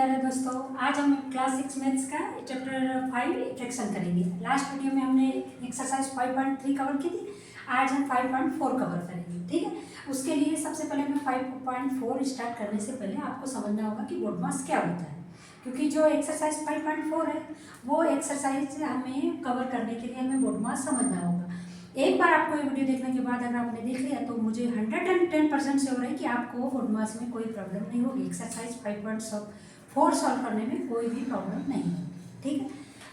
प्यारे दोस्तों, आज हम क्लास 6 मैथ्स का चैप्टर 5 फ्रैक्शन करेंगे। लास्ट वीडियो में हमने एक्सरसाइज 5.3 कवर की थी। आज हम 5.4 कवर करेंगे। ठीक है, उसके लिए सबसे पहले हमें 5.4 स्टार्ट करने से पहले आपको समझना होगा कि बोर्ड मास क्या होता है, क्योंकि जो एक्सरसाइज 5.4 है वो एक्सरसाइज हमें कवर करने के लिए हमें बोर्ड मास समझना होगा। एक बार आपको ये वीडियो देखने के बाद अगर आपने देख लिया तो मुझे 110% श्योर है कि आपको बोर्ड मास में कोई प्रॉब्लम नहीं होगी। एक्सरसाइज 5.4 सॉल्व करने में कोई भी प्रॉब्लम नहीं होगी। ठीक है,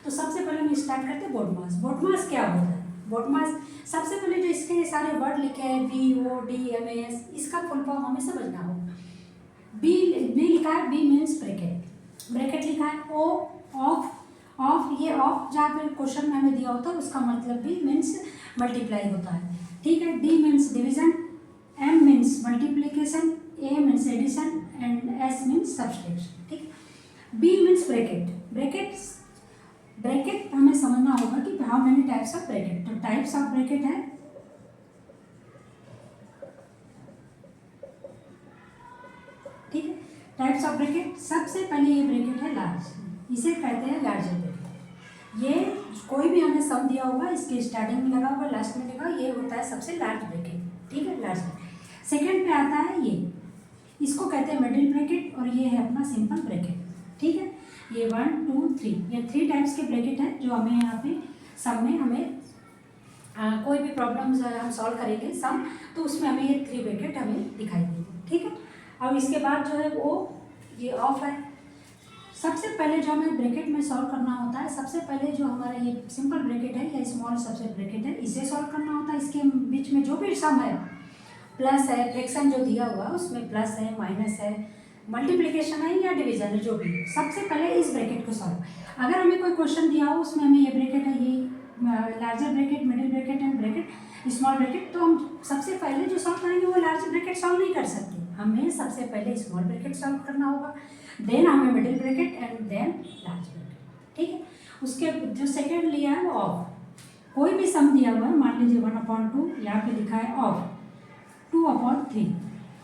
तो सबसे पहले हम स्टार्ट करते हैं बोर्ड मास। बोर्ड मास क्या होता है? बोर्ड मास सबसे पहले जो इसके सारे वर्ड लिखे हैं BODMAS, इसका फुल फॉर्म हमें समझना होगा। बी लिखा है, बी मीन्स ब्रैकेट, ब्रैकेट लिखा है। O ऑफ, ऑफ ये ऑफ जहाँ पे क्वेश्चन में हमें दिया होता है उसका मतलब भी मीन्स मल्टीप्लाई होता है। ठीक है, D means division, M means multiplication, A means addition and S means subtraction. ठीक है, B मीन्स ब्रैकेट। ब्रैकेट हमें समझना होगा कि how many types of bracket. तो टाइप्स ऑफ ब्रैकेट है, ठीक है, टाइप्स ऑफ ब्रैकेट। सबसे पहले ये ब्रैकेट है लार्ज, इसे कहते हैं लार्जर ब्रैकेट। ये कोई भी हमें सम दिया होगा इसके स्टार्टिंग में लगा होगा, लास्ट में लगा, ये होता है सबसे लार्ज ब्रैकेट। ठीक है, लार्ज ब्रैकेट। सेकेंड पे आता है ये, इसको कहते हैं मिडिल ब्रैकेट, और ये है अपना सिंपल ब्रैकेट। ठीक है, ये 1 2 3 ये 3 टाइप्स के ब्रैकेट हैं जो हमें यहाँ पे सम में हमें कोई भी प्रॉब्लम्स हम सॉल्व करेंगे सम, तो उसमें हमें ये 3 ब्रैकेट हमें दिखाई देंगे। ठीक है, अब इसके बाद जो है वो ये ऑफ है। सबसे पहले जो हमें ब्रैकेट में सॉल्व करना होता है, सबसे पहले जो हमारा ये सिंपल ब्रैकेट है या स्मॉल सबसे ब्रैकेट है, इसे सॉल्व करना होता है। इसके बीच में जो भी सम है, प्लस है, फ्रैक्शन जो दिया हुआ उसमें प्लस है, माइनस है, मल्टीप्लिकेशन है या डिवीजन है, जो भी, सबसे पहले इस ब्रैकेट को सॉल्व। अगर हमें कोई क्वेश्चन दिया हो उसमें हमें ये ब्रैकेट है, ये larger bracket, middle bracket and bracket small bracket, तो हम सबसे पहले जो सॉल्व करेंगे वो लार्जर ब्रैकेट सॉल्व नहीं कर सकते। हमें सबसे पहले स्मॉल ब्रैकेट सॉल्व करना होगा, देन हमें middle bracket and then large bracket. ठीक है, उसके जो सेकेंड लिया है वो ऑफ। कोई भी सम दिया हुआ है, मान लीजिए 1/2, यहाँ पे लिखा है ऑफ 2/3।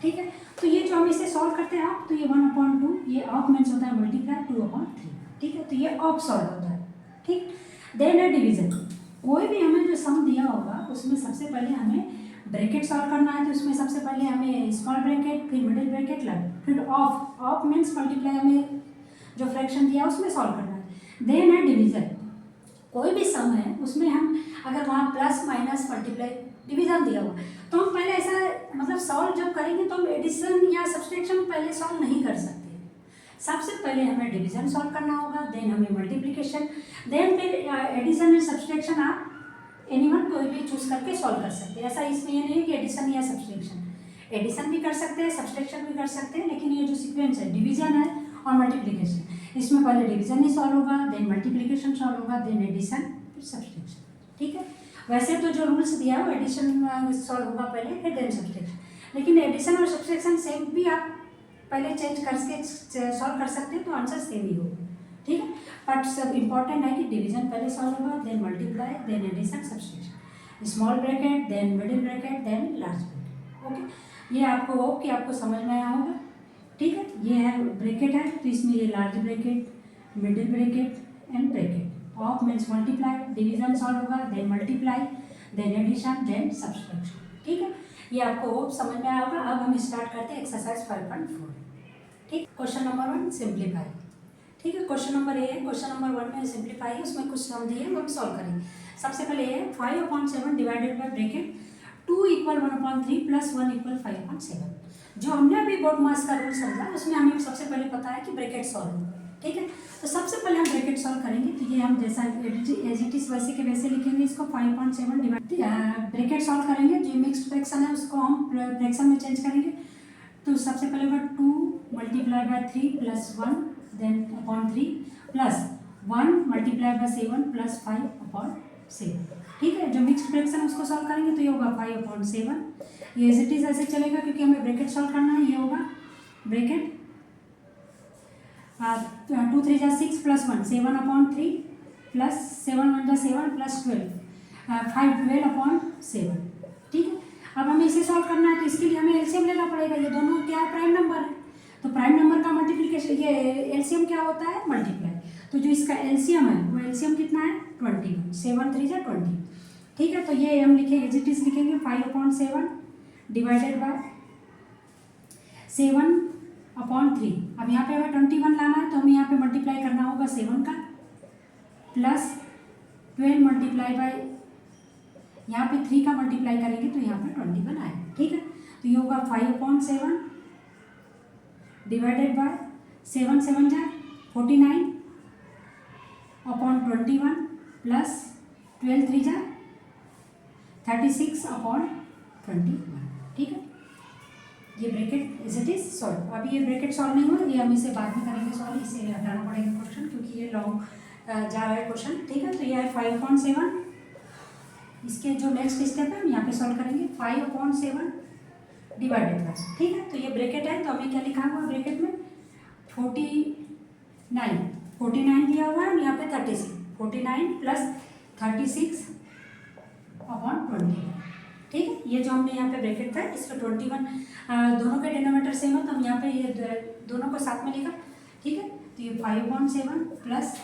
ठीक है, तो ये जो हम इसे सॉल्व करते हैं ऑफ, तो ये 1/2, ये ऑफ मीन्स होता है मल्टीप्लाई 2/3। ठीक है, तो ये ऑफ सॉल्व होता है। ठीक, देन है डिवीजन। कोई भी हमें जो सम दिया होगा उसमें सबसे पहले हमें ब्रैकेट सॉल्व करना है, तो उसमें सबसे पहले हमें स्मॉल ब्रैकेट, फिर मिडिल ब्रैकेट, फिर ऑफ, ऑफ मीन्स मल्टीप्लाई, हमें जो फ्रैक्शन दिया उसमें सॉल्व करना है। देन है डिवीजन। कोई भी सम है उसमें हम अगर वहाँ प्लस माइनस मल्टीप्लाई डिवीजन दिया हुआ तो हम पहले ऐसा मतलब सॉल्व जब करेंगे तो हम एडिशन या सब्सट्रैक्शन पहले सॉल्व नहीं कर सकते। सबसे पहले हमें डिवीजन सॉल्व करना होगा, देन हमें मल्टीप्लिकेशन, देन फिर एडिशन एंड सब्सट्रैक्शन आप एनीवन कोई भी चूज करके सॉल्व कर सकते हैं। ऐसा इसमें ये नहीं है कि एडिशन या सब्सट्रैक्शन, एडिशन भी कर सकते हैं, सब्सट्रैक्शन भी कर सकते हैं, लेकिन ये जो सीक्वेंस है डिवीजन है और मल्टीप्लिकेशन, इसमें पहले डिवीजन ही सॉल्व होगा, देन मल्टीप्लिकेशन सॉल्व होगा, देन एडिशन, फिर सब्सट्रैक्शन। ठीक है, वैसे तो जो रूल्स दिया है वो एडिशन सॉल्व होगा पहले, फिर देन सब्सट्रैक्शन, लेकिन एडिशन और सब्सट्रैक्शन सेम भी आप पहले चेंज करके सॉल्व कर सकते हैं तो आंसर सेम ही होगा। ठीक है, बट सब इंपॉर्टेंट है कि डिवीजन पहले सॉल्व होगा, then multiply, then addition, subtraction, small bracket, then middle bracket, then large bracket. Okay, ये आपको होप कि आपको समझ में आया होगा। ठीक है, ये है ब्रैकेट है, तो इसमें ये large bracket, middle bracket and bracket. Of means multiply, division solve होगा, then multiply, then addition, then subtraction. ठीक है, ये आपको होप समझ में आया होगा। अब हम स्टार्ट करते हैं एक्सरसाइज 5.4। ठीक, क्वेश्चन नंबर 1 सिंप्लीफाई। ठीक है, क्वेश्चन नंबर ए है, क्वेश्चन नंबर 1 में सिंप्लीफाई है, उसमें कुछ सम दिए हैं वो हम सॉल्व करेंगे। सबसे पहले ये 5/7 डिवाइडेड बाय ब्रैकेट 2 = 1/3 + 1 = 5/7। जो हमने अभी बोर्ड मास का रूल समझा उसमें हमें सबसे पहले पता है कि ब्रैकेट सॉल्व होगा। ठीक है, तो सबसे पहले हम ब्रैकेट सॉल्व करेंगे, तो ये हम जैसा एज इट इज वैसे के वैसे लिखेंगे इसको। 5/7 डिवाइड ब्रैकेट सॉल्व करेंगे, जो मिक्स्ड फ्रैक्शन है उसको हम फ्रैक्शन में चेंज करेंगे। तो सबसे पहले होगा 2 × 3 + 1 then upon 3 plus 1 × 7 plus 5/7। ठीक है, जो मिक्स्ड फ्रैक्शन उसको सॉल्व करेंगे तो ये होगा 5/7। ये एज इट इज ऐसे चलेगा क्योंकि हमें ब्रैकेट सॉल्व करना है। ये होगा ब्रैकेट 2 × 3 = 6 + 1 7/3 plus 7 × 1 = 7 plus 12 5 12/7। ठीक है, अब हमें इसे सॉल्व करना है तो इसके लिए हमें एलसीएम लेना पड़ेगा। ये दोनों क्या है, प्राइम नंबर है, तो प्राइम नंबर का मल्टीप्लिकेशन, ये एलसीएम क्या होता है, मल्टीप्लाई। तो जो इसका एलसीएम है वो एलसीएम कितना है, 21, 7 3 जा 20। ठीक है, तो ये हम लिखेंगे एज इट इज लिखेंगे 5/7 डिवाइडेड बाय 7/3। अब यहाँ पे हमें 21 लाना है, तो हमें यहाँ पे मल्टीप्लाई करना होगा 7 का, प्लस 12 मल्टीप्लाई बाय, यहाँ पे 3 का मल्टीप्लाई करेंगे तो यहाँ पे 21 आएगा। ठीक है, तो ये होगा 5/7 डिवाइडेड बाय 7 7 जा 49/21 प्लस 12 3 जा 36/21। ठीक है, ये bracket is it is solve. अभी ये ब्रैकेट सॉल्व नहीं हुआ, ये हम इसे बाद में करेंगे सॉल्व, इसे हटाना पड़ेगा क्वेश्चन क्योंकि ये लॉन्ग जा रहा है क्वेश्चन। ठीक है, तो ये है 5/7। इसके जो नेक्स्ट स्टेप है हम यहाँ पे सॉल्व करेंगे 5/7 डिवाइडेड बाय। ठीक है, तो ये ब्रैकेट है, तो हमें क्या लिखा हुआ ब्रैकेट में 49 दिया हुआ है, यहाँ पे 36, 49 प्लस 36/20। ठीक है, ये जो हमने यहाँ पे ब्रैकेट था इसका 21 दोनों के डिनोमिनेटर सेम है, तो हम यहाँ पे ये दोनों को साथ में लिखा। ठीक है, तो ये 5/7 प्लस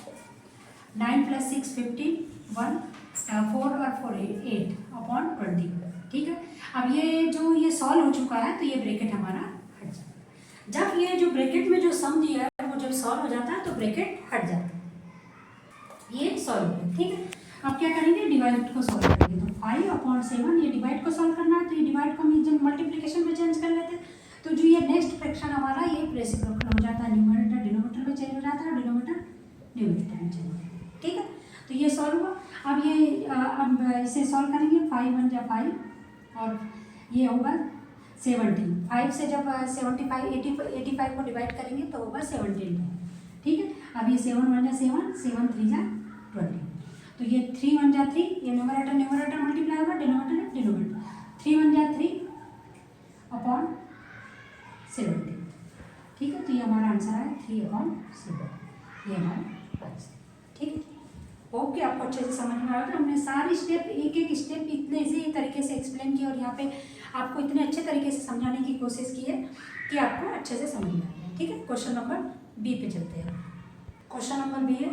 9 प्लस 6 15 1 4 और 4 8/20। ठीक है, अब ये जो ये सॉल्व हो चुका है तो ये ब्रैकेट हमारा हट जाता है। जब ये जो ब्रैकेट में जो सम दिया है वो जब सॉल्व हो जाता है तो ब्रैकेट हट जाता है, ये सॉल्व है। ठीक है, अब क्या करेंगे, डिवाइड को सॉल्व करेंगे। तो 5/7 ये डिवाइड को सॉल्व करना है, तो ये डिवाइड को हम जब मल्टीप्लिकेशन में चेंज कर लेते हैं तो जो ये नेक्स्ट फ्रैक्शन हमारा ये रेसिप्रोकल हो जाता है, न्यूमरेटर डिनोमिनेटर में चेंज हो जाता है, डिनोमिनेटर न्यूमरेटर में चेंज हो जाता है। ठीक है, तो ये सॉल्व हुआ। अब ये अब इसे सॉल्व करेंगे, 5 1 जा 5 और ये होगा 17। 5 से जब 85 को डिवाइड करेंगे तो होगा 17। ठीक है, अब ये 7 1 जा 7, 7 3 जा 20। तो ये 3 1 जा 3, ये न्यूमरेटर मल्टीप्लाई होगा, डिनोमिनेटर 3 1 जा 3/17। ठीक है, तो ये हमारा आंसर है 3/7, ये हमारा आंसर। ठीक है, ओके, आपको अच्छे से समझ में आ रहा है। हमने सारी स्टेप एक स्टेप इतने इजी तरीके से एक्सप्लेन किया और यहाँ पे आपको इतने अच्छे तरीके से समझाने की कोशिश की है कि आपको अच्छे से समझ में आ रहा है। ठीक है, क्वेश्चन नंबर बी पे चलते हैं। क्वेश्चन नंबर बी है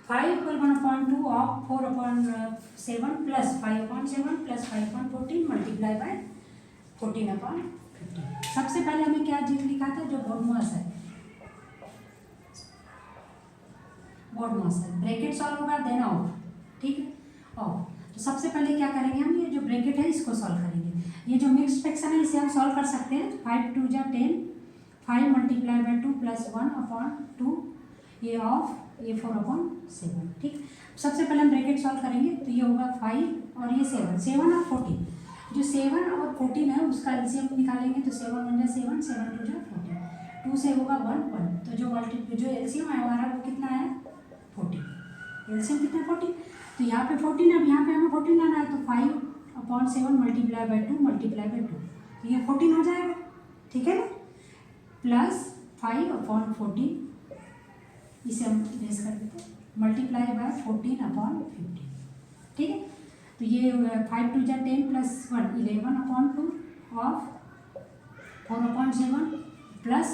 5/1/2 of 4/7 plus 5/7 plus 5/14 multiply by 14/15। सबसे पहले हमें क्या चीज लिखा था, जो बॉडमास है, ब्रैकेट सॉल्व होगा देन ऑफ। ठीक है, ऑफ। तो सबसे पहले क्या करेंगे हम, ये जो ब्रैकेट है इसको सॉल्व करेंगे। ये जो मिक्स्ड फ्रैक्शन है इसे हम सॉल्व कर सकते हैं। 5 2 जा 10, 5 मल्टीप्लाई बाय 2 प्लस 1/2, ये ऑफ, ये 4/7। ठीक, सबसे पहले हम ब्रैकेट सॉल्व करेंगे तो ये होगा 5 और ये 7 और 14। जो 7 और 14 है उसका एलसीएम निकालेंगे तो 7 1 जा 7, 7 2 जा 14, 2 से होगा 1 1। तो जो एलसीएम है हमारा वो कितना है, 14। एलसीएम कितना, 14। तो यहाँ पे 14, अब यहाँ पे हमें 14 लाना है, तो 5/7 मल्टीप्लाई बाय 2 मल्टीप्लाई बाय 2, तो ये 14 हो जाएगा। ठीक है ना, प्लस 5/14, इसे हम रेस कर देते हैं, मल्टीप्लाई बाय 14/15। ठीक है, तो ये 5 2 जा 10 प्लस 1 11/2 ऑफ 4/7 प्लस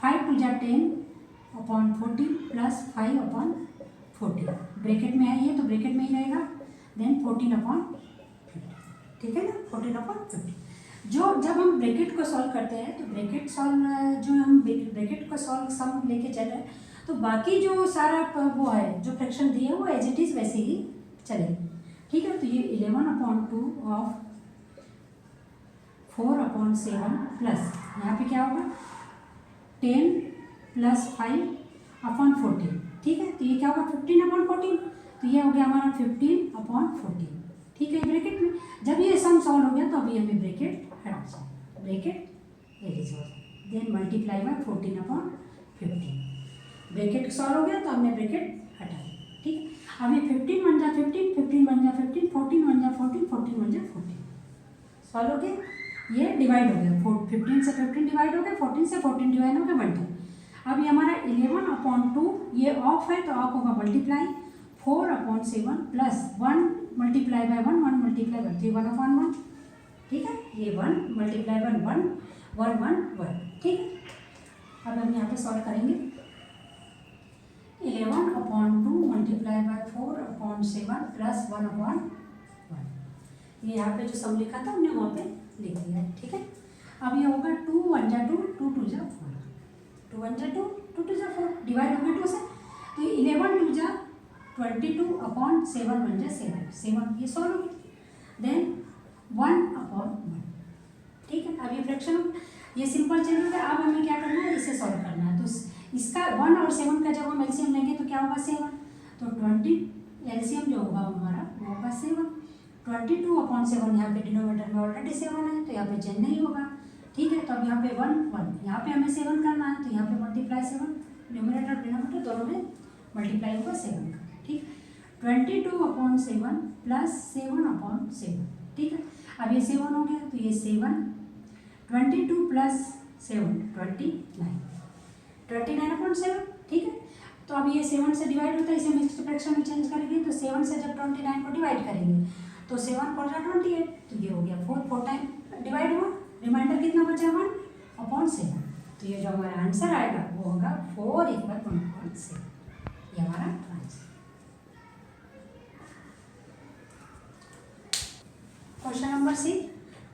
5 2 जा 10/14 प्लस 5/14। ब्रैकेट में है ये तो ब्रैकेट में ही रहेगा, देन 14/50। ठीक है ना, 14/50। जब हम ब्रैकेट को सॉल्व करते हैं तो ब्रैकेट को सॉल्व सम लेके चल रहे हैं तो बाकी जो सारा वो है जो फ्रैक्शन दिए है वो एज इट इज वैसे ही चलेगी। ठीक है, तो ये 11/2 ऑफ 4/7 प्लस यहाँ पे क्या होगा 10 प्लस 5/14। ठीक है, तो ये क्या होगा 15/14, तो ये हो गया हमारा 15/14। ठीक है, ब्रैकेट में जब ये सम सॉल्व हो गया तो अभी हमें ब्रैकेट हटा जाए, ब्रैकेट एज हो जाए, then multiply by 14/15। Bracket solve हो गया तो हमने ब्रैकेट हटा दिया। ठीक है, अभी 15 1 जा 15, 15 1 जा 15, 14 1 जा 14, 14 1 जा 14 सॉल्व हो गया। ये डिवाइड हो गया, 15 से 15 डिवाइड हो गया, 14 से 14 डिवाइड हो गया, 1 टाइम। अब ये हमारा 11/2 ये ऑफ है तो ऑफ होगा multiply 4/7 plus 1 multiply by 1 1 multiply by 3 1/1। ठीक है, ये 1 मल्टीप्लाई बाय 1 1 1 1। ठीक है, अब हम यहाँ पे सॉल्व करेंगे। 11/2 मल्टीप्लाई बाय 4/7 प्लस 1/1। ये यहाँ पे जो सम लिखा था हमने वहाँ पे लिख दिया है, ठीक है। अब ये होगा 2 1 जा 2, 2 2 जा 4, 2 1 जा 2, 2 2 जा 4, डिवाइड हो गया 2 से। तो 11 2 जा 22/7 1 जा 7, ये सॉल्व हो गया। देन 1/1, ठीक है। अब ये फ्रैक्शन ये सिंपल चेंज हो गया। अब हमें क्या करना है, इसे सॉल्व करना है। तो इसका 1 और 7 का जब हम एलसीएम लेंगे तो क्या होगा 7, तो 20 एलसीएम जो होगा हमारा वो होगा 7। 22/7 यहाँ पे डिनोमिनेटर में ऑलरेडी 7 है तो यहाँ पे चेंज नहीं होगा, ठीक है। तो अब यहाँ पे 1 1 यहाँ पे हमें 7 करना है, तो यहाँ पे मल्टीप्लाई 7, न्यूमरेटर डिनोमिनेटर दोनों में मल्टीप्लाई होगा 7 का, ठीक। 22/7 प्लस 7/7, ठीक है। अब ये 7 हो गया तो ये 7, 22 प्लस 7 29/7, ठीक है। तो अब ये 7 से डिवाइड होता है, इसे मिक्स्ड फ्रैक्शन में चेंज करेंगे तो 7 से जब 29 को डिवाइड करेंगे तो 7 4 28, तो ये हो गया 4 टाइम डिवाइड हुआ, रिमाइंडर कितना बचा 1/7। तो ये जो हमारा आंसर आएगा वो होगा 4 = 1/7, ये हमारा answer. Question number 6,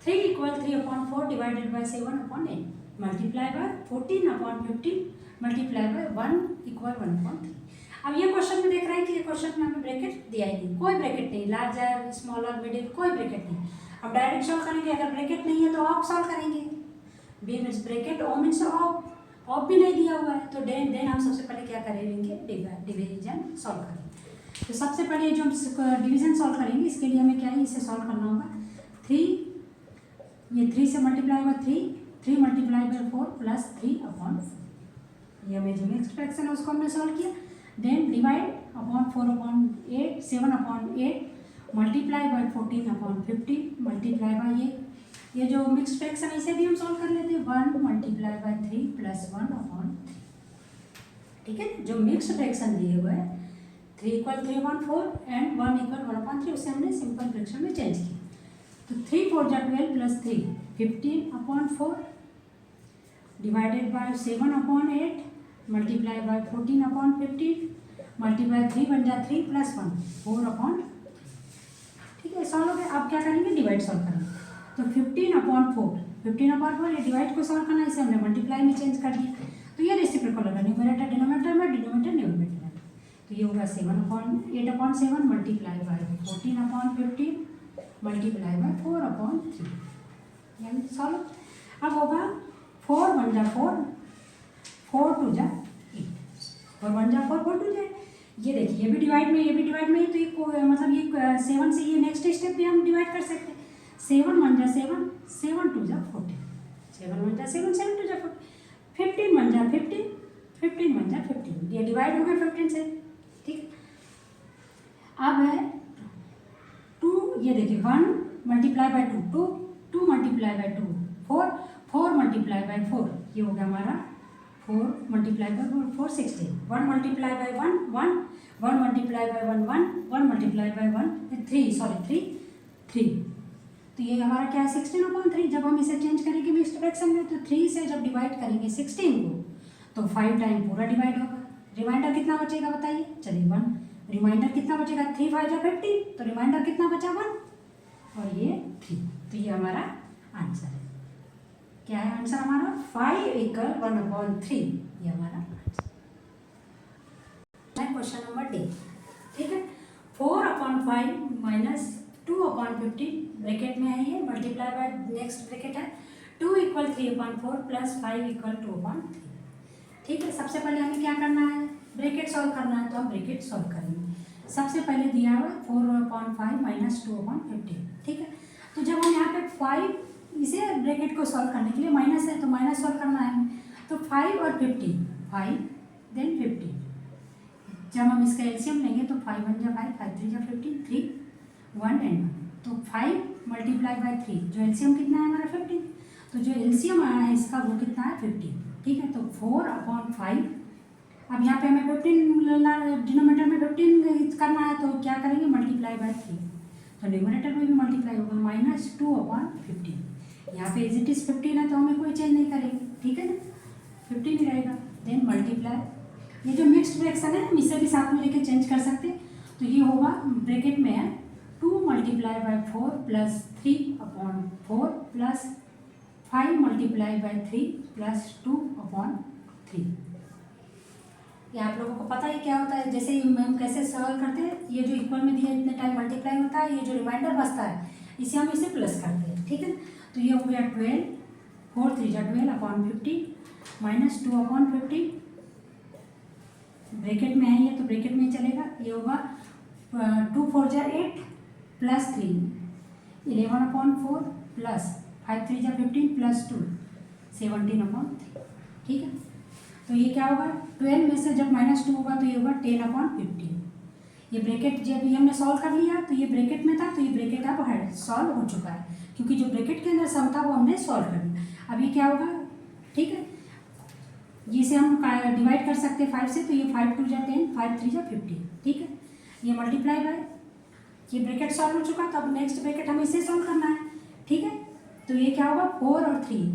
3 = 3/4 divided by 7/8 multiply by 14/15 multiply bye 1 = 1/3। अब ये क्वेश्चन में देख रहा है कि ये क्वेश्चन में हमें ब्रैकेट दिया ही नहीं, कोई ब्रैकेट नहीं, लार्जर स्मॉलर मिडिल कोई ब्रैकेट नहीं। अब डायरेक्ट सॉल्व करेंगे, अगर ब्रैकेट नहीं है तो ऑफ सॉल्व करेंगे। B means bracket, O means of भी नहीं दिया हुआ है, तो देन हम सबसे पहले क्या करेंगे, डिवीजन सॉल्व करेंगे। तो सबसे पहले जो हम डिवीजन सॉल्व करेंगे इसके लिए हमें क्या है, इसे सॉल्व करना होगा। 3 ये 3 से मल्टीप्लाई हुआ 3 मल्टीप्लाई बाय 4 प्लस 3/4, ये हमें जो नेक्स्ट फ्रैक्शन है उसको हमने सॉल्व किया। Then divide upon 4/8 7/8 multiply by 14/15 multiply by ये जो मिक्स फ्रैक्शन इसे भी हम सॉल्व कर लेते हैं, 1 मल्टीप्लाई बाय 3 प्लस 1/3, ठीक है। जो मिक्स फ्रैक्शन दिए हुए हैं 3 = 3/4 एंड 1 = 1/3, उसे हमने सिंपल फ्रैक्शन में चेंज किया। तो 3 4 जा 12 plus 3 15/4 divided by 7/8 multiply by 14/15 multiply 3 1 जा 3 प्लस 1 4/, ठीक है। सॉल्व हो गया। अब क्या करेंगे, डिवाइड सॉल्व करेंगे। तो 15/4 ये डिवाइड को सॉल्व करना है, इसे हमने मल्टीप्लाई में चेंज कर दिया, तो ये रेसिप्रोकल होगा, न्यूमरेटर डिनोमिनेटर में, डिनोमिनेटर न्यूमरेटर में। तो ये होगा 8/7 मल्टीप्लाई बाय 14/15 मल्टीप्लाई बाय 4/3, यानी सॉल्व। अब होगा 4 1 जा 4 4 2 जा 8 और 1 जा 4 4 2 जा। ये देखिए ये भी डिवाइड में, ये भी डिवाइड में, तो ये मतलब ये 7 से ये नेक्स्ट स्टेप भी हम डिवाइड कर सकते हैं। 7 1 जा 7 7 2 जा 14 7 1 जा 7 7 2 जा 14 15 1 जा 15 15 1 जा 15, ये डिवाइड हो गया 15 से, ठीक। अब है 2, ये देखिए 1 multiply by 2 2 multiply by 2 4 4 multiply by 4, ये हो गया हमारा 4 multiply by 4 16 1 multiply by 1 1 1 multiply by 1 1 1 multiply by 1 3 तो ये हमारा क्या है 16/3। जब हम इसे चेंज करेंगे मिक्स्ड फ्रैक्शन में तो 3 से जब डिवाइड करेंगे 16 को तो 5 टाइम पूरा डिवाइड होगा। रिमाइंडर कितना बचेगा बताइए, चलिए 1, रिमाइंडर कितना बचेगा 3 5 जा 15, तो रिमाइंडर कितना बचा 1 और ये 3, तो ये हमारा आंसर है। क्या है आंसर हमारा 5 = 1/3, ये हमारा आंसर है। क्वेश्चन नंबर डी, ठीक है। 4/5 - 2/15 ब्रैकेट में है, ये मल्टीप्लाई बाय नेक्स्ट ब्रैकेट है 2 = 3/4 प्लस 5 = 2/3, ठीक है। सबसे पहले हमें क्या करना है, ब्रैकेट सॉल्व करना है, तो हम ब्रैकेट सॉल्व करेंगे। सबसे पहले दिया हुआ 4/5 - 2/15, ठीक है। तो जब हम यहाँ पे 5 इसे ब्रैकेट को सॉल्व करने के लिए माइनस है तो माइनस सॉल्व करना है, तो 5 और 15 5 देन 15, जब हम इसका एलसीएम लेंगे तो 5 1 जा 5 5 3 जा 15 3 1 एंड 1, तो 5 मल्टीप्लाई बाय 3, जो एलसीएम कितना है हमारा 15, तो जो एलसीएम आया है इसका वो कितना है 15, ठीक है। तो 4/5, अब यहाँ पे हमें 15 डिनोमिनेटर में 15 करना है, तो क्या करेंगे मल्टीप्लाई बाय 3, तो न्यूमरेटर में भी मल्टीप्लाई होगा -2/15, यहाँ पे एज इट इज 15 है तो हमें कोई चेंज नहीं करेंगे, ठीक है ना। 15 ही रहेगा। देन मल्टीप्लाई, ये जो मिक्स्ड फ्रैक्शन है हम इसे भी साथ में लेके चेंज कर सकते हैं। तो ये होगा ब्रैकेट में है 2 multiply by 4 plus 3 upon 4 plus 5 multiply by 3 plus 2 upon 3। ये आप लोगों को पता है क्या होता है, जैसे ही हम कैसे सॉल्व करते हैं, ये जो इक्वल में दिया इतने टाइम मल्टीप्लाई होता है, ये जो रिमाइंडर बचता है इसे हम इसे प्लस करते हैं, ठीक है। तो ये हो गया 12, 4 3 जा 12 अपॉन 50 माइनस 2 अपॉन 50, ब्रैकेट में है ये तो ब्रैकेट में ही चलेगा। ये होगा 2 4 जा 8 प्लस 3 11 अपॉन 4 प्लस 5 3 जा 15 प्लस 2 17 अपॉन 3, ठीक है। तो ये क्या होगा, 12 में से जब -2 होगा तो ये होगा 10 अपॉन 15। ये ब्रैकेट जब ये हमने सॉल्व कर लिया तो ये ब्रैकेट में था, तो ये ब्रैकेट अब सॉल्व हो चुका है, क्योंकि जो ब्रैकेट के अंदर सम था वो हमने सॉल्व कर लिया। अब ये क्या होगा, ठीक है, जिसे हम डिवाइड कर सकते हैं 5 से, तो ये 5 2 जा 10 5 3 जा 15, ठीक है। ये मल्टीप्लाई बाय, ये ब्रैकेट सॉल्व हो चुका, तो अब नेक्स्ट ब्रैकेट हमें इसे सॉल्व करना है, ठीक है। तो ये क्या होगा 4 और 3,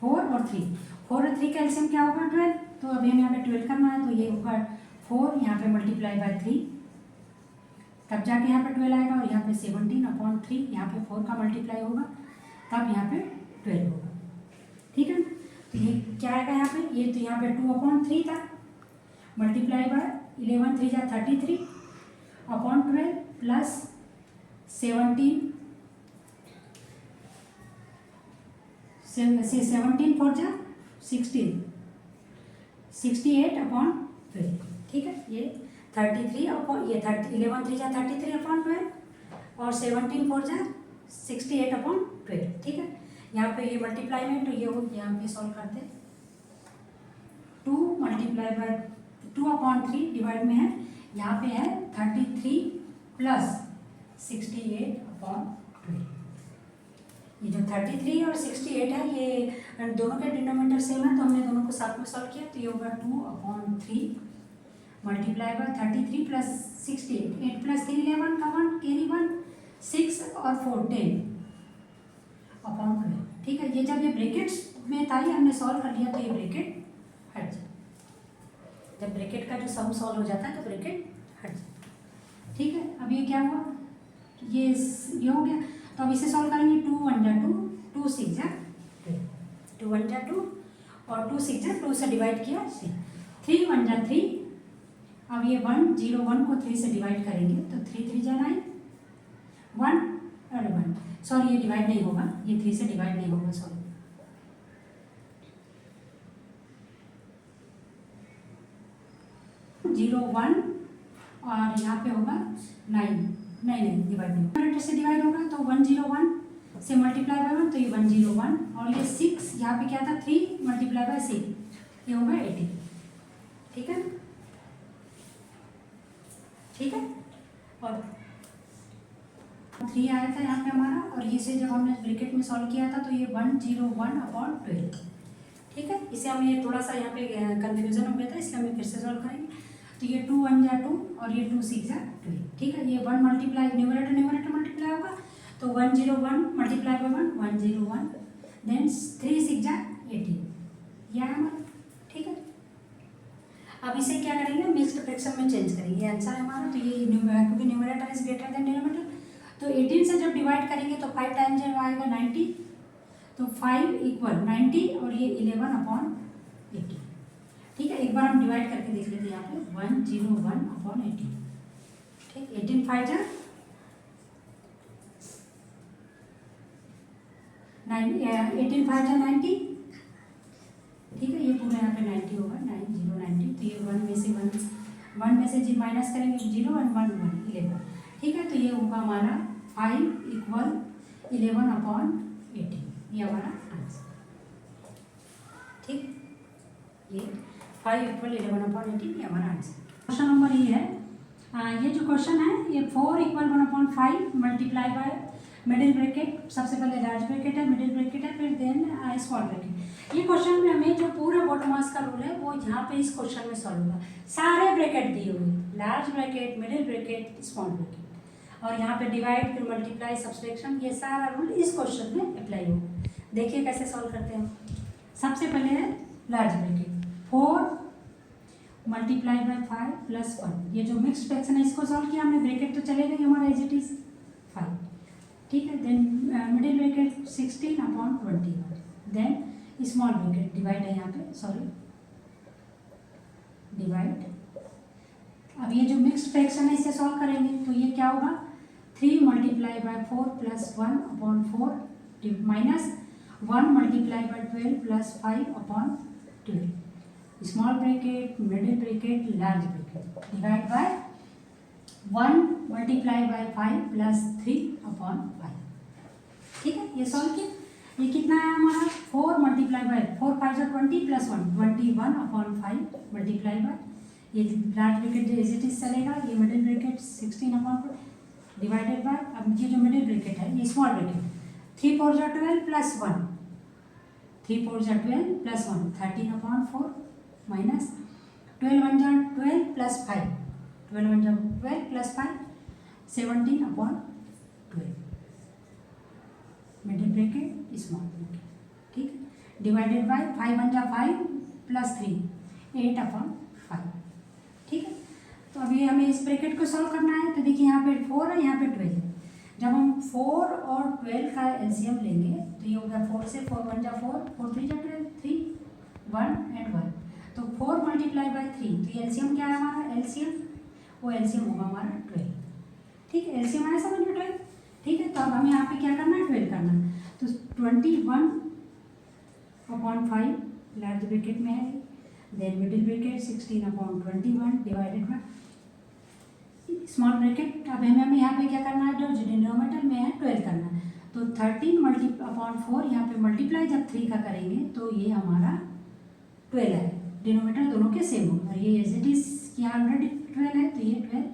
4 और 3, 4 और 3 का एलसीएम क्या होगा 12, तो अभी हमें यहाँ पे 12 करना है। तो ये होगा 4 यहाँ पे मल्टीप्लाई बाय 3, तब जाके यहाँ पे 12 आएगा, और यहाँ पे 17 अपॉन 3, यहाँ पे 4 का मल्टीप्लाई होगा तब यहाँ पे 12 होगा, ठीक है। तो ये क्या आएगा यहाँ पे, ये तो यहाँ पे 2 अपॉन 3 था, मल्टीप्लाई बाय 11 3 जा 33 अपॉन 12 प्लस 17 17 4 जा 16 68 अपॉन 12, ठीक है। ये 33 अपॉन ये 11 3 जा 33 अपॉन 12 और 17 4 जा 68 अपॉन 12, ठीक है। यहाँ पे ये मल्टीप्लाई में, तो ये हो यहाँ पे सॉल्व करते हैं 2 मल्टीप्लाई बाय 2 अपॉन 3 डिवाइड में है, यहाँ पे है 33 प्लस 68 अपॉन 12। ये जो 33 और 68 है ये दोनों के डिनोमिनेटर सेम है, तो हमने दोनों को साथ में सॉल्व किया, तो ये होगा 2 upon 3 multiply by 33 plus 68, 8 plus 3 11 का 1 कैरी 1 6 और 4 10 अपॉन 12, ठीक है। ये जब ये ब्रैकेट्स में था, ये हमने सॉल्व कर लिया, तो ये ब्रैकेट हट जाए, जब ब्रैकेट का जो सम सॉल्व हो जाता है तो ब्रैकेट हट जाए, ठीक है। अब ये क्या हुआ, ये हो गया, तो अब इसे सॉल्व करेंगे 2 1 जा 2 2 6 जा 2 1 जा 2 और 2 6 जा 2 से डिवाइड किया 3 1 जा 3, अब ये 1 0 1 को 3 से डिवाइड करेंगे तो 3 3 जा 9 1 और 1, सॉरी ये डिवाइड नहीं होगा, ये 3 से डिवाइड नहीं होगा, सॉरी 0 1 और यहाँ पे होगा 9 नहीं डिवाइड नहीं, नंबर से डिवाइड होगा तो 1 0 1 से मल्टीप्लाई बाय 1, तो ये 1 0 1 और ये 6 यहाँ पे क्या था 3 मल्टीप्लाई बाय 6, ये होगा 18, ठीक है, ठीक है। और 3 आया था यहाँ पे हमारा, और ये से जब हमने ब्रैकेट में सॉल्व किया था तो ये 1 0 1 अपॉन 12, ठीक है। इसे हम ये थोड़ा सा यहाँ पे कंफ्यूजन हो गया था, इसलिए हम फिर से सॉल्व करेंगे। तो ये 2 1 जा 2 और ये 2 6 जा 2, ठीक है। ये 1 मल्टीप्लाई न्यूमरेटर मल्टीप्लाई होगा, तो 1 0 1 मल्टीप्लाई बाय 1 1 0 1 देन 3 6 जा 18, यह है हमारा, ठीक है। अब इसे क्या करेंगे, मिक्स्ड फ्रैक्शन में चेंज करेंगे, आंसर है हमारा। तो ये क्योंकि numerator is greater than denominator, तो 18 से जब डिवाइड करेंगे तो 5 टाइम्स जब आएगा 90, तो 5 इक्वल 90 और ये 11 अपॉन 18, ठीक है। एक बार हम डिवाइड करके देख लेते हैं यहाँ पे 1 0 1 अपॉन 18, ठीक, 18 5 जा 18 5 जा 90, ठीक है। ये पूरा यहाँ पे 90 होगा 9 0 90, तो ये 1 में से जी माइनस करेंगे 0 और 1 1 11, ठीक है। तो ये होगा हमारा 5 इक्वल 11 अपॉन 18, ये हमारा आंसर, ठीक, ये 5 इक्वल 11 अपॉन 18 ये हमारा आंसर। क्वेश्चन नंबर ये है, ये जो क्वेश्चन है ये 4 equal 1 upon 5 multiply by middle bracket, सबसे पहले लार्ज ब्रैकेट है, मिडिल ब्रैकेट है, फिर देन स्मॉल ब्रैकेट। ये क्वेश्चन में हमें जो पूरा बॉटमास का रूल है वो यहाँ पे इस क्वेश्चन में सॉल्व होगा, सारे ब्रैकेट दिए हुए, large bracket middle bracket small bracket, और यहाँ पे डिवाइड फिर मल्टीप्लाई सब्सट्रैक्शन, ये सारा रूल इस क्वेश्चन में अप्लाई होगा। देखिए कैसे सॉल्व करते हैं। सबसे पहले large bracket 4 multiply by 5 plus 1, ये जो मिक्स्ड फ्रैक्शन है इसको सॉल्व किया हमने, ब्रैकेट तो चलेगा ही हमारा एज इट इज 5, ठीक है। Then middle bracket 16/21, then small bracket divide है यहाँ पे, सॉरी डिवाइड। अब ये जो मिक्स्ड फ्रैक्शन है इसे सॉल्व करेंगे तो ये क्या होगा, 3 multiply by 4 plus 1/4 minus 1 multiply by 12 plus 5/12, small bracket middle bracket large bracket divide by 1 multiply by 5 plus 3/5, ठीक है। ये सॉल्व किया, ये कितना है हमारा 4 multiply by 4 5 20 plus 1 21/5 multiply by, ये लार्ज ब्रैकेट जो एज इट इज चलेगा, ये मिडिल ब्रैकेट 16/4 डिवाइडेड बाय, अब ये जो मिडिल ब्रैकेट है ये small bracket 3 4 12 plus 1, 3 4 12 plus 1 13/4 minus 12 1 12 plus 5, 12 1 12 plus 5 17/12, middle bracket small bracket, ठीक, डिवाइडेड बाय 5 1 5 प्लस 3 8/5, ठीक है। तो अभी हमें इस ब्रैकेट को सॉल्व करना है, तो देखिए यहाँ पे 4 है, यहाँ पे 12 है। जब हम 4 और 12 का एलसीएम लेंगे तो ये होगा 4 से 4 1 4 4 3 12 3 1 एंड 1, तो 4 मल्टीप्लाई बाय 3, तो ये एलसीएम क्या है हमारा, एलसीएम वो एलसीएम होगा हमारा 12, ठीक है। एलसीएम आया समझ में 12, ठीक है। तो अब हमें यहाँ पे क्या करना है, 12 करना है, तो 21/5 लार्ज ब्रैकेट में है, then middle bracket 16/21 divided by small bracket. अब हमें यहाँ पे क्या करना है, जो डिनोमिनेटर में है 12 करना है, तो 13/4 यहाँ पे मल्टीप्लाई जब 3 का करेंगे तो ये हमारा 12 है, डिनोमिनेटर दोनों के सेम हो, और ये एज इट इज यहाँ ऑलरेडी 12 है, तो ये 12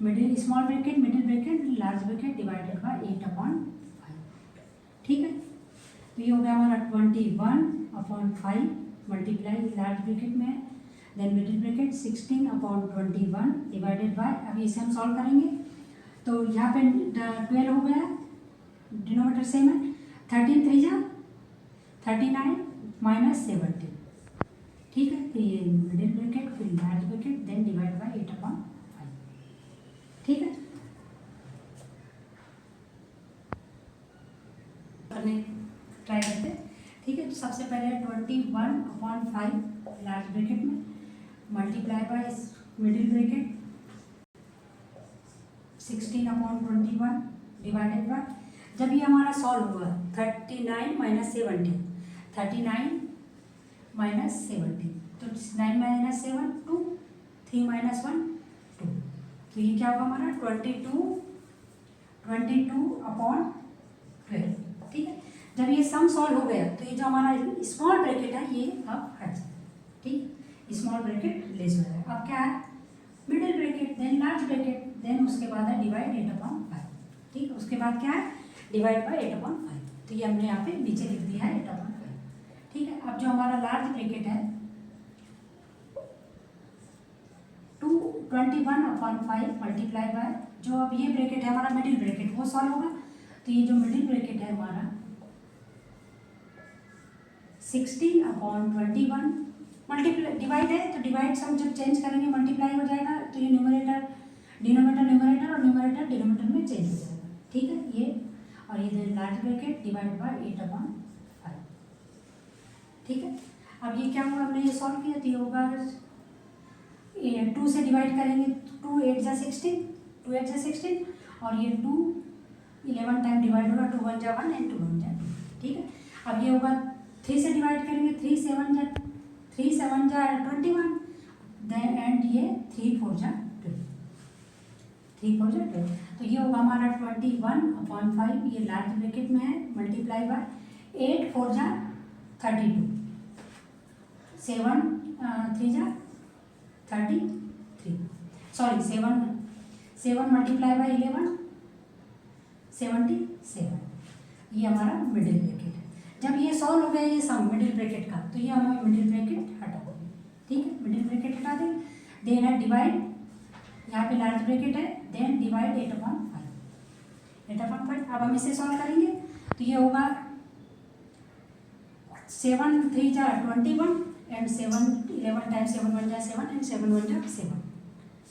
middle small bracket middle bracket large bracket divided by 8/5, ठीक है। तो ये हो गया हमारा 21/5 मल्टीप्लाई लार्ज ब्रैकेट में, then middle bracket 16/21 divided by, अभी इसे हम सॉल्व करेंगे तो यहाँ पे 12 हो गया, डिनोमिनेटर सेम है, 13 3 39 माइनस 17, ठीक है। तो ये मिडिल ब्रैकेट फिर large bracket then divide by 8/5, ठीक है। करने ट्राई करते हैं, ठीक है। तो सबसे पहले 21/5 लार्ज ब्रैकेट में multiply by middle bracket 16/21 divided bye, जब ये हमारा सॉल्व हुआ 39 माइनस 17, 39 माइनस 17, तो 9 माइनस 7 2, 3 माइनस 1 2, तो ये क्या होगा हमारा 22/12, ठीक है। जब ये सम सॉल्व हो गया तो ये जो हमारा स्मॉल ब्रैकेट है ये अब हट जाए, ठीक, स्मॉल ब्रैकेट लेस हो जाएगा। अब क्या है, middle bracket then large bracket then उसके बाद है डिवाइड 8/5, ठीक, उसके बाद क्या है डिवाइड बाय 8/5, तो ये हमने यहाँ पे नीचे लिख दिया है 8/5, ठीक है। अब जो हमारा लार्ज ब्रैकेट है 21/5 मल्टीप्लाई बाय, जो अब ये ब्रैकेट है हमारा मिडिल ब्रैकेट वो सॉल्व होगा, तो ये जो मिडिल ब्रैकेट है हमारा 16/21 मल्टीप्लाई डिवाइड है, तो डिवाइड हम जब चेंज करेंगे मल्टीप्लाई हो जाएगा, तो ये न्यूमरेटर न्यूमरेटर और न्यूमरेटर डिनोमिनेटर में चेंज हो जाएगा, ठीक है। ये और ये लार्ज ब्रैकेट डिवाइड बाय 8/5, ठीक है। अब ये क्या होगा, हमने ये सॉल्व किया तो ये होगा 2 से डिवाइड करेंगे, 2 8 जा 16, 2 8 जा 16, और ये 2 11 टाइम डिवाइड होगा, 2 1 जा 1 एंड 2 1 जा 2, ठीक है। अब ये होगा 3 से डिवाइड करेंगे, 3 7 जा 21, देन एंड ये 3 4 जा 12, 3 4 जा 12, तो ये होगा हमारा 21/5, ये लार्ज ब्रैकेट में है मल्टीप्लाई बाय 8 4 जा 32, 7 3 जा 33, सॉरी 7 मल्टीप्लाई बाय 11 77, ये हमारा मिडिल ब्रैकेट है। जब ये सॉल्व हो गया ये सम मिडिल ब्रैकेट का, तो ये हमें मिडिल ब्रैकेट हटा देंगे, ठीक है, मिडिल ब्रैकेट हटा देंगे, देन है डिवाइड, यहाँ पे लार्ज ब्रैकेट है, देन डिवाइड 8/5, अब हम इसे सॉल्व करेंगे तो ये होगा 7 3 जा 21 एंड 7 11 टाइम्स 7 1 जा 7 एंड 7 1 जा 7,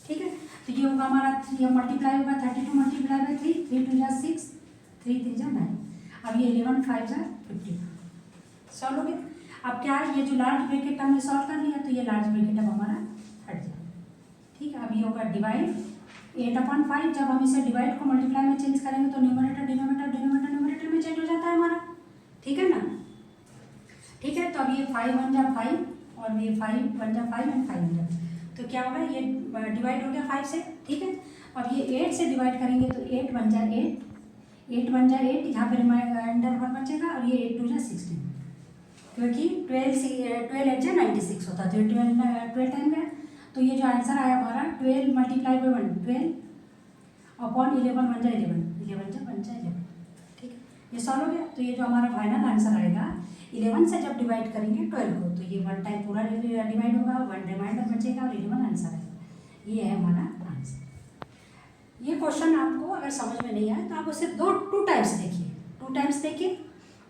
ठीक है। तो ये होगा हमारा 3 मल्टीप्लाई होगा 32 मल्टीप्लाई बाई 3, 3 2 जा 6, 3 3 जा 9। अब ये 11 5 जा 50 सॉल्व हो गया। अब क्या है, ये जो लार्ज ब्रैकेट हमने सॉल्व कर लिया, तो ये लार्ज ब्रैकेट अब हमारा हट जाए, ठीक है। अब ये होगा डिवाइड 8/5, जब हम इसे डिवाइड को मल्टीप्लाई में चेंज करेंगे तो न्यूमरेटर न्यूमरेटर में चेंज हो जाता है हमारा, ठीक है ना, ठीक है। तो अब ये 5 1 जा 5 और ये 5 1 जा 5 एंड 5 1 जा, तो क्या होगा, ये डिवाइड हो गया 5 से, ठीक है। अब ये 8 से डिवाइड करेंगे तो 8 1 जा 8, 8 1 जा 8, यहाँ पे रिमाइंडर 1 बचेगा, और ये 8 2 जा 16, क्योंकि 12 8 जा 96 होता, तो 12 टाइम गया। तो ये जो आंसर आया हमारा 12 मल्टीप्लाई बाई 1, 12 अपॉन 11 1 जा 11, 11 जा 1 जा 11, ठीक है। ये सॉल्व हो गया। तो ये जो हमारा फाइनल आंसर आएगा 11 से जब डिवाइड करेंगे 12 को, तो ये 1 टाइम पूरा डिवाइड होगा, 1 रिमाइंडर बचेगा और 11 आंसर आएगा। ये है हमारा आंसर। ये क्वेश्चन आपको अगर समझ में नहीं आए तो आप उसे टू टाइम्स देखिए, 2 टाइम्स देखिए,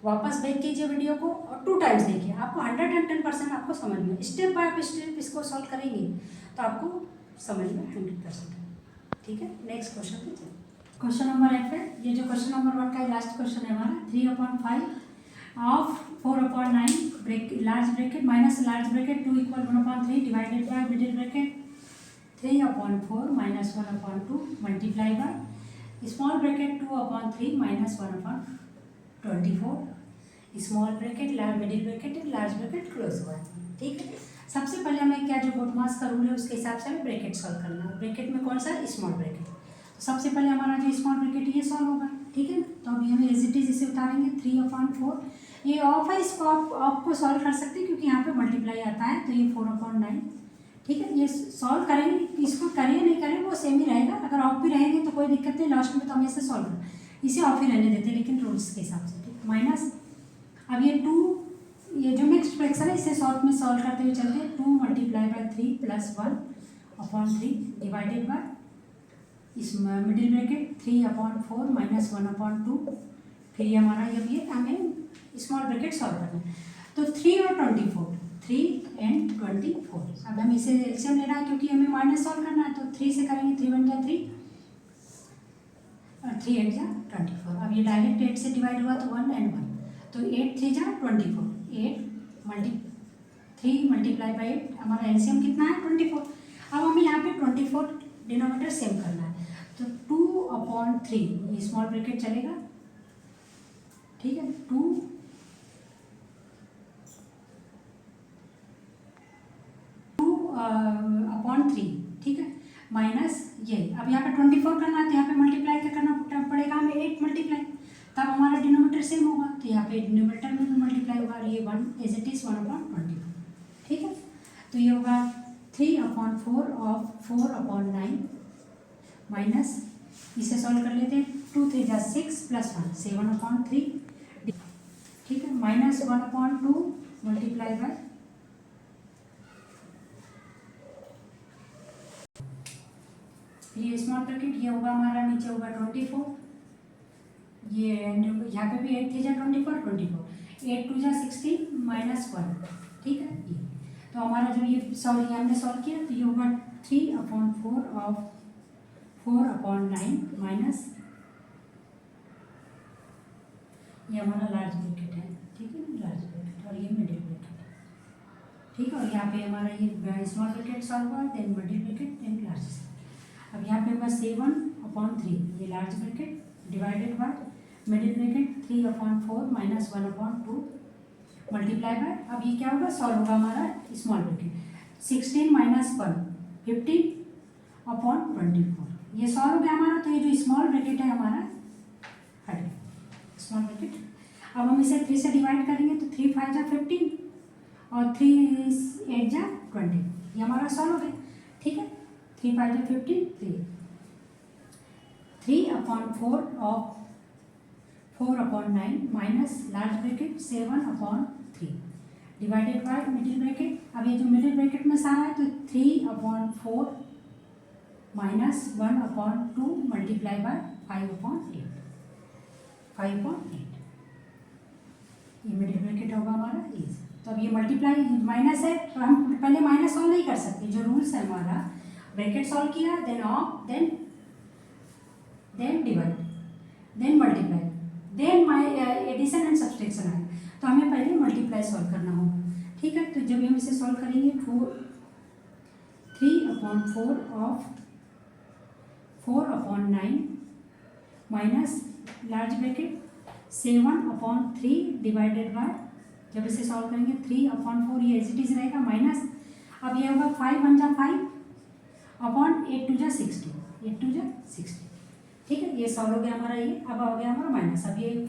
वापस बैक कीजिए वीडियो को और 2 टाइम्स देखिए, आपको 110% आपको समझ में, स्टेप बाय स्टेप इसको सॉल्व करेंगे तो आपको समझ में 100%, ठीक है। नेक्स्ट क्वेश्चन पे चलिए। क्वेश्चन नंबर 8 है, ये जो क्वेश्चन नंबर 1 का लास्ट क्वेश्चन है हमारा, 3/5 of 4/9 large bracket minus large bracket 2 = 1/3 divided by middle bracket 3/4 minus 1/2 multiply bye small bracket 2/3 minus 1/24 small bracket middle bracket large bracket close हुआ है, ठीक है। सबसे पहले हमें क्या जो बोटमास का रूल है उसके हिसाब से हमें ब्रैकेट सॉल्व करना है। ब्रैकेट में कौन सा, स्मॉल ब्रैकेट। तो सबसे पहले हमारा जो स्मॉल ब्रैकेट ये सॉल्व होगा, ठीक है। तो अभी हमें एज इट इज इसे उतारेंगे 3/4, ये ऑफ है, इसको आप ऑफ को सॉल्व कर सकते हैं क्योंकि यहाँ पे मल्टीप्लाई आता है, तो ये 4/9, ठीक है। ये सॉल्व करेंगे, इसको करें नहीं करें वो सेम ही रहेगा, अगर ऑफ भी रहेंगे तो कोई दिक्कत नहीं, लास्ट में तो हम इसे सॉल्व करें, इसे ऑफ ही रहने देते हैं लेकिन रूल्स के हिसाब से, ठीक। माइनस अब ये 2, ये जो मिक्स्ड फ्रैक्शन है इसे शॉर्ट में सॉल्व करते हुए चलते हैं, 2 multiply by 3 plus 1/3 divided by इस मिडिल ब्रैकेट 3/4 माइनस 1/2, फिर ये हमारा ये हमें स्मॉल ब्रैकेट सॉल्व करना है। तो 3 और 24, 3 एंड 24, अब हम इसे एलसीएम लेना है क्योंकि हमें माइनस सॉल्व करना है, तो 3 से करेंगे, 3 1 जा 3 और 3 8 जा 24। अब ये डायरेक्ट 8 से डिवाइड हुआ तो 1 एंड 1, तो 8 3 जा 24, 3 मल्टीप्लाई बाई 8, हमारा एलसीएम कितना है 24। अब हमें यहाँ पे 24 डिनोमिनेटर सेम करना है, तो 2/3 ये स्मॉल ब्रैकेट चलेगा, ठीक है, 2/3, ठीक है, माइनस ये। अब यहाँ पे 24 करना है तो यहाँ पे मल्टीप्लाई क्या करना पड़ेगा हमें, 8 मल्टीप्लाई, तब हमारा डिनोमिनेटर सेम होगा, तो यहाँ पे डिनोमिनेटर में भी मल्टीप्लाई होगा, ये 1 एज इट इज 1/24, ठीक है। तो ये होगा 3/4 ऑफ 4/9 माइनस, इसे सॉल्व कर लेते हैं, 2 3 जा 6 प्लस 1 7/3, ठीक है, माइनस 1/2 मल्टीप्लाई बाय ये स्मॉल ब्रैकेट, ये होगा हमारा नीचे होगा 24, ये यहाँ पे भी 8 3 जा 24, 8 2 जा 16 माइनस 1, ठीक है। ये तो हमारा जो ये सॉल्व हमने सॉल्व किया, तो ये होगा 3/4 ऑफ 4/9 माइनस ये हमारा लार्ज ब्रैकेट है, ठीक है, लार्ज ब्रैकेट, और ये मिडिल ब्रैकेट, ठीक है। और यहाँ पे हमारा ये स्मॉल ब्रैकेट सॉल्व हुआ, then middle bracket, then large. अब यहाँ पे होगा 7/3 ये large bracket divided by middle bracket 3/4 minus 1/2 multiply by, अब ये क्या होगा, सॉल्व होगा हमारा स्मॉल ब्रैकेट 16 माइनस 1 15/24, ये सॉल्व हो गया हमारा। तो ये जो स्मॉल ब्रैकेट है हमारा हट गया, स्मॉल ब्रैकेट। अब हम इसे 3 से डिवाइड करेंगे तो 3 5 जा 15 और 3 8 जा 20, ये हमारा सॉल्व हो गया, ठीक है। 3 5 जा 15, 3/4 of 4/9 minus large bracket 7/3 divided by middle bracket. अब ये जो मिडिल ब्रैकेट में सारा है तो 3/4 माइनस 1/2 मल्टीप्लाई बाय 5/8, 5/8 ये मिडिल ब्रैकेट होगा हमारा इज। तो अब ये मल्टीप्लाई माइनस है, तो हम पहले माइनस सॉल्व नहीं कर सकते, जो रूल्स है हमारा ब्रैकेट सॉल्व किया, then of, then divide, then multiply, then addition and subtraction आए, तो हमें पहले मल्टीप्लाई सॉल्व करना होगा। ठीक है, तो जब हम इसे सॉल्व करेंगे 3/4 of 4/9 minus large bracket 7/3 divided bye, जब इसे सॉल्व करेंगे 3/4 ये एज इट इज रहेगा माइनस, अब ये होगा 5 1 जा 5/8 2 जा 60, 8 2 जा 60। ठीक है, ये सॉल्व हो गया हमारा, ये अब हो गया हमारा माइनस। अब ये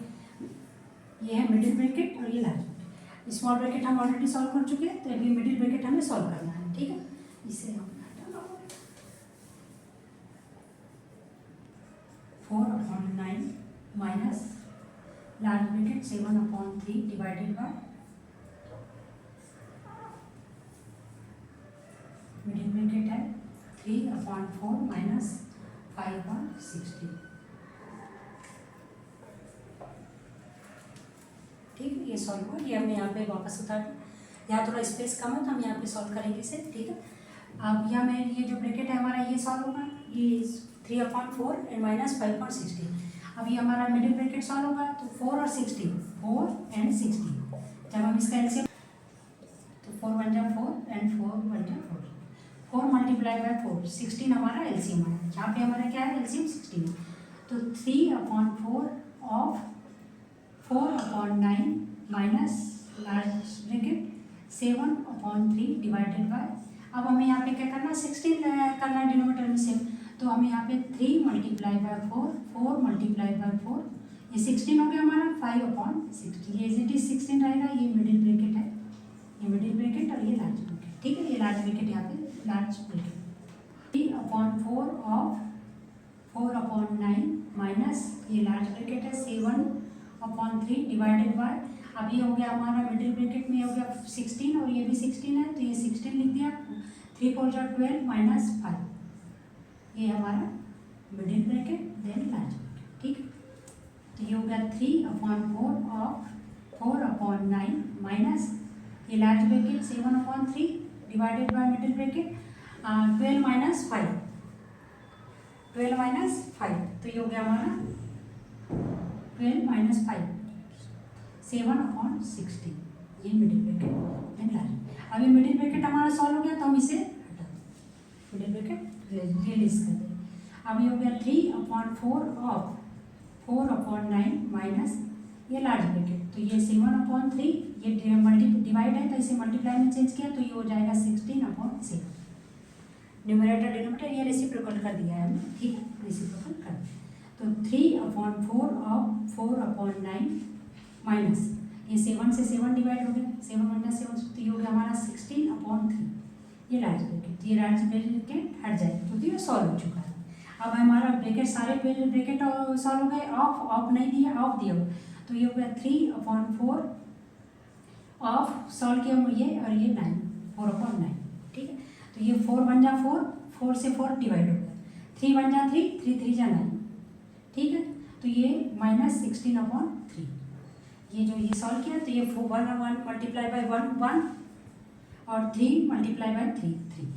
है मिडिल ब्रैकेट और ये लार्ज ब्रैकेट। स्मॉल ब्रैकेट हम ऑलरेडी सॉल्व कर चुके हैं, तो अभी मिडिल ब्रैकेट हमें सॉल्व करना है। ठीक है, इसे हम 4/9 minus large bracket 7/3 divided by middle bracket है 3/4 माइनस 5/60। ठीक है, ये सॉल्व हुआ, ये हमने यहाँ पे वापस उतार दिया। यहाँ थोड़ा स्पेस कम है तो हम यहाँ पे सॉल्व करेंगे इसे। ठीक है, अब यहाँ में ये जो ब्रैकेट है हमारा ये सॉल्व होगा, ये 3/4 एंड माइनस 5/60। अब ये हमारा मिडिल ब्रैकेट सॉल्व होगा, तो 4 और 60, 4 एंड 60, जब हम इसका एलसीएम, तो 4 1 जा 4 एंड 4 1 जा 4, 4 मल्टीप्लाई बाय 4, 16 हमारा एलसीएम है। यहाँ पे हमारा क्या है, एलसीएम 16 है, तो 3/4 of 4/9 minus large bracket 7/3 divided bye, अब हमें यहाँ पे क्या करना है, 16 करना है डिनोमिनेटर में सेम, तो हमें यहाँ पे 3 मल्टीप्लाई बाय 4, 4 मल्टीप्लाई बाय 4, ये 16 हो गया हमारा 5/60, ये इट इज 16 रहेगा, ये मिडिल ब्रैकेट है, ये मिडिल ब्रैकेट और ये लार्ज ब्रैकेट। ठीक है, ये लार्ज ब्रैकेट, यहाँ पे लार्ज ब्रैकेट 3/4 ऑफ 4/9 माइनस ये लार्ज ब्रैकेट है 7/3 डिवाइडेड बाय, अब ये हो गया हमारा मिडिल ब्रैकेट में हो गया 16 और ये भी 16 है, तो ये 16 लिख दिया, 3 4 जा 12 माइनस 5, ये हमारा middle bracket then large bracket. ठीक है, तो ये हो गया 3/4 ऑफ 4/9 माइनस ये large bracket 7/3 divided by middle bracket 12 minus 5, 12 minus 5, तो ये हो गया हमारा 12 माइनस 5, 7/60, ये मिडिल ब्रैकेट देन लार्ज। अभी मिडिल ब्रैकेट हमारा सॉल्व हो गया, तो हम इसे हटा दें, मिडिल ब्रैकेट रिलीज कर दें। अब ये हो गया 3/4 ऑफ 4/9 माइनस ये लार्ज ब्रैकेट, तो ये 7/3, ये डिवाइड है तो इसे मल्टीप्लाई में चेंज किया, तो ये हो जाएगा 16/7, न्यूमरेटर डिनोमिनेटर ये रेसिप्रोकल कर दिया है हमने। ठीक है, रेसिप्रोकल कर दिया, तो 3/4 ऑफ 4/9 माइनस ये 7 से 7 डिवाइड हो गया, 7 1 7, तो ये हो गया हमारा 16/3, ये लार्ज ब्रैकेट, ये लार्ज ब्रैकेट हट जाएगा क्योंकि ये सॉल्व हो चुका है। अब हमारा ब्रैकेट सारे ब्रैकेट सॉल्व हो गए, ऑफ नहीं दिया, ऑफ दिया हो, तो ये हो गया 3/4 ऑफ सॉल्व किया ये और ये 9, 4/9। ठीक है, तो ये 4 1 जा 4, 4 से 4 डिवाइड हो गया, 3 1 जा 3, 3 3 जा 9। ठीक है, तो ये माइनस 16/3, ये जो ये सॉल्व किया, तो ये 4 1 1 मल्टीप्लाई बाय 1 1 और 3 मल्टीप्लाई बाय 3 3।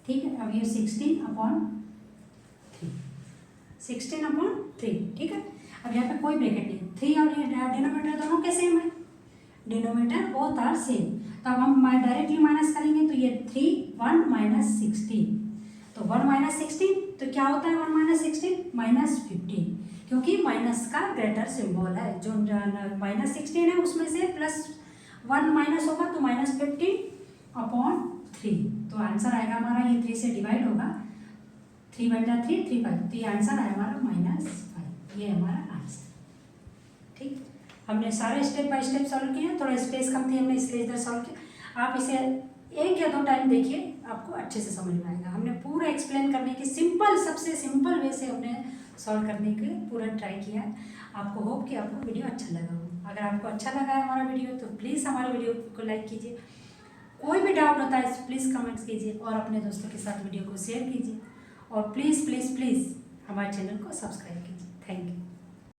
ठीक है, अब ये 16/3। ठीक है, अब यहाँ पे कोई ब्रैकेट नहीं, 3 और ये डिनोमिनेटर दोनों के सेम है, डिनोमिनेटर बोथ आर सेम, तो अब हम डायरेक्टली माइनस करेंगे, तो ये 3 1 माइनस 16, तो 1 माइनस 16, तो क्या होता है 1 माइनस 16 माइनस 15, क्योंकि माइनस का ग्रेटर सिंबल है, जो माइनस 16 है उसमें से +1 माइनस होगा तो -15/3, तो आंसर आएगा हमारा, ये 3 से डिवाइड होगा, 3 1 जा 3 3 5, तो ये आंसर है हमारा -5, ये हमारा आंसर। ठीक, हमने सारे स्टेप बाय स्टेप सॉल्व किए, थोड़ा स्पेस कम थी हमने इसलिए इधर सॉल्व किया। आप इसे 1 या 2 टाइम देखिए, आपको अच्छे से समझ में आएगा। हमने पूरा एक्सप्लेन करने की सबसे सिंपल वे से हमने सॉल्व करने के पूरा ट्राई किया है। आपको होप कि आपको वीडियो अच्छा लगा हो। अगर आपको अच्छा लगा है हमारा वीडियो, तो प्लीज़ हमारे वीडियो को लाइक कीजिए, कोई भी डाउट होता है प्लीज़ कमेंट्स कीजिए और अपने दोस्तों के साथ वीडियो को शेयर कीजिए, और प्लीज़ प्लीज़ प्लीज़ हमारे चैनल को सब्सक्राइब कीजिए।